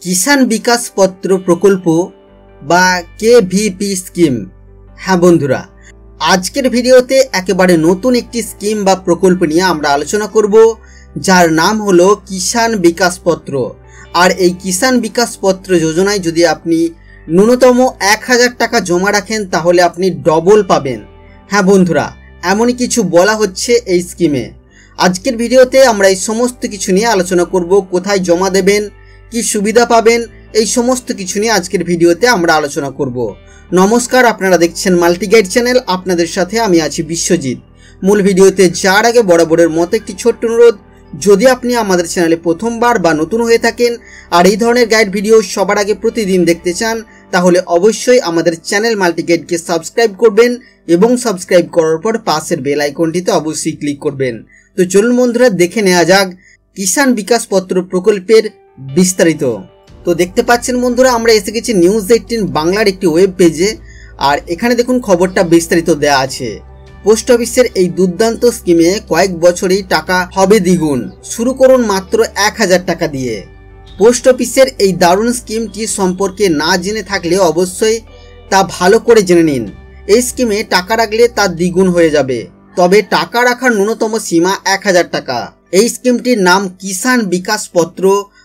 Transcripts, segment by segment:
কিষাণ বিকাশ পত্র প্রকল্প বা কেভিপি স্কিম। হ্যাঁ বন্ধুরা, আজকের ভিডিওতে একেবারে নতুন একটি স্কিম বা প্রকল্প নিয়ে আমরা আলোচনা করব, যার নাম হলো কিষাণ বিকাশ পত্র। আর এই কিষাণ বিকাশ পত্র যোজনায় যদি আপনি ন্যূনতম 1000 টাকা জমা রাখেন তাহলে আপনি ডবল পাবেন। হ্যাঁ বন্ধুরা, এমনই কিছু বলা হচ্ছে এই স্কিমে। আজকের ভিডিওতে আমরা এই সমস্ত কিছু নিয়ে আলোচনা করব, কোথায় জমা দেবেন, কি সুবিধা পাবেন, এই সমস্ত কিছু নিয়ে আজকের ভিডিওতে আমরা আলোচনা করব। নমস্কার, আপনারা দেখছেন মাল্টি গাইড চ্যানেল, আপনাদের সাথে আমি আছি বিশ্বজিৎ। মূল ভিডিওতে যাওয়ার আগে বরাবরের মতো একটি ছোট্ট অনুরোধ, যদি আপনি আমাদের চ্যানেলে প্রথমবার বা নতুন হয়ে থাকেন আর এই ধরনের গাইড ভিডিও সবার আগে প্রতিদিন দেখতে চান, তাহলে অবশ্যই আমাদের চ্যানেল মাল্টি গাইডকে সাবস্ক্রাইব করবেন এবং সাবস্ক্রাইব করার পর পাশের বেল আইকনটিতে অবশ্যই ক্লিক করবেন। তো চলুন বন্ধুরা, দেখে নেওয়া যাক কিষাণ বিকাশ পত্র প্রকল্পের বিস্তারিত। তো দেখতে পাচ্ছেন বন্ধুরা, আমরা এসে গেছি নিউজ 18 বাংলার একটি ওয়েব পেজে। আর এখানে দেখুন খবরটা বিস্তারিত দেওয়া আছে। পোস্ট অফিসের এই দুর্দান্ত স্কিমে কয়েক বছরেই টাকা হবে দ্বিগুণ, শুরু করুন মাত্র 1000 টাকা দিয়ে। পোস্ট অফিসের এই দারুণ স্কিমটি সম্পর্কে না জেনে থাকলে অবশ্যই তা ভালো করে জেনে নিন। এই স্কিমে টাকা রাখলে তা দ্বিগুণ হয়ে যাবে, তবে টাকা রাখার ন্যূনতম সীমা 1000 টাকা। এই স্কিমটির নাম কিষাণ বিকাশ পত্র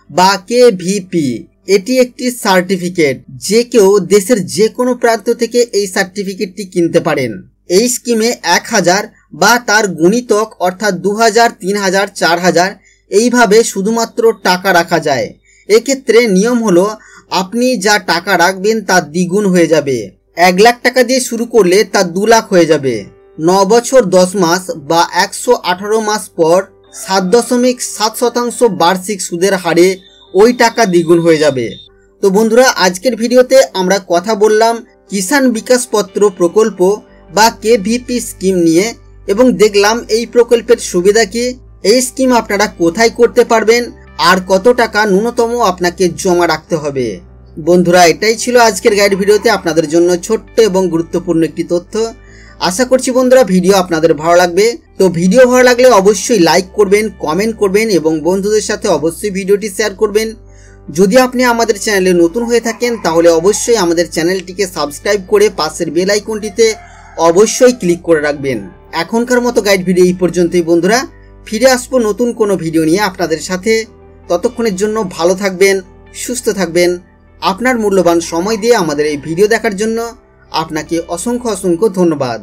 বা কেভিপি। এটি একটি সার্টিফিকেট, যে কেউ দেশের যে কোনো প্রান্ত থেকে এই সার্টিফিকেটটি কিনতে পারেন। এই স্কিমে 1000 বা তার গুণিতক অর্থাৎ 2000, 3000, 4000 এইভাবে শুধুমাত্র টাকা রাখা যায়। এক্ষেত্রে নিয়ম হলো, আপনি যা টাকা রাখবেন তা দ্বিগুণ হয়ে যাবে। 1 লাখ টাকা দিয়ে শুরু করলে তা 2 লাখ হয়ে যাবে। 9 বছর 10 মাস বা 118 মাস পর 7.7% বার্ষিক সুদের হারে ওই টাকা দ্বিগুণ হয়ে যাবে। তো বন্ধুরা, আজকের ভিডিওতে আমরা কথা বললাম কিষাণ বিকাশ পত্র প্রকল্প বা কেভিপি স্কিম নিয়ে, এবং দেখলাম এই প্রকল্পের সুবিধা কি, এই স্কিম আপনারা কোথায় করতে পারবেন, আর কত টাকা ন্যূনতম আপনাকে জমা রাখতে হবে। বন্ধুরা, এটাই ছিল আজকের গাইড ভিডিওতে আপনাদের জন্য ছোট্ট এবং গুরুত্বপূর্ণ একটি তথ্য। আশা করছি বন্ধুরা ভিডিও আপনাদের ভালো লাগবে। তো ভিডিও ভালো লাগলে অবশ্যই লাইক করবেন, কমেন্ট করবেন এবং বন্ধুদের সাথে অবশ্যই ভিডিওটি শেয়ার করবেন। যদি আপনি আমাদের চ্যানেলে নতুন হয়ে থাকেন তাহলে অবশ্যই আমাদের চ্যানেলটিকে সাবস্ক্রাইব করে পাশের বেল আইকনটিতে অবশ্যই ক্লিক করে রাখবেন। এখনকার মতো গাইড ভিডিও এই পর্যন্তই বন্ধুরা, ফিরে আসবো নতুন কোনো ভিডিও নিয়ে আপনাদের সাথে। ততক্ষণের জন্য ভালো থাকবেন, সুস্থ থাকবেন। আপনার মূল্যবান সময় দিয়ে আমাদের এই ভিডিও দেখার জন্য আপনাকে অসংখ্য ধন্যবাদ।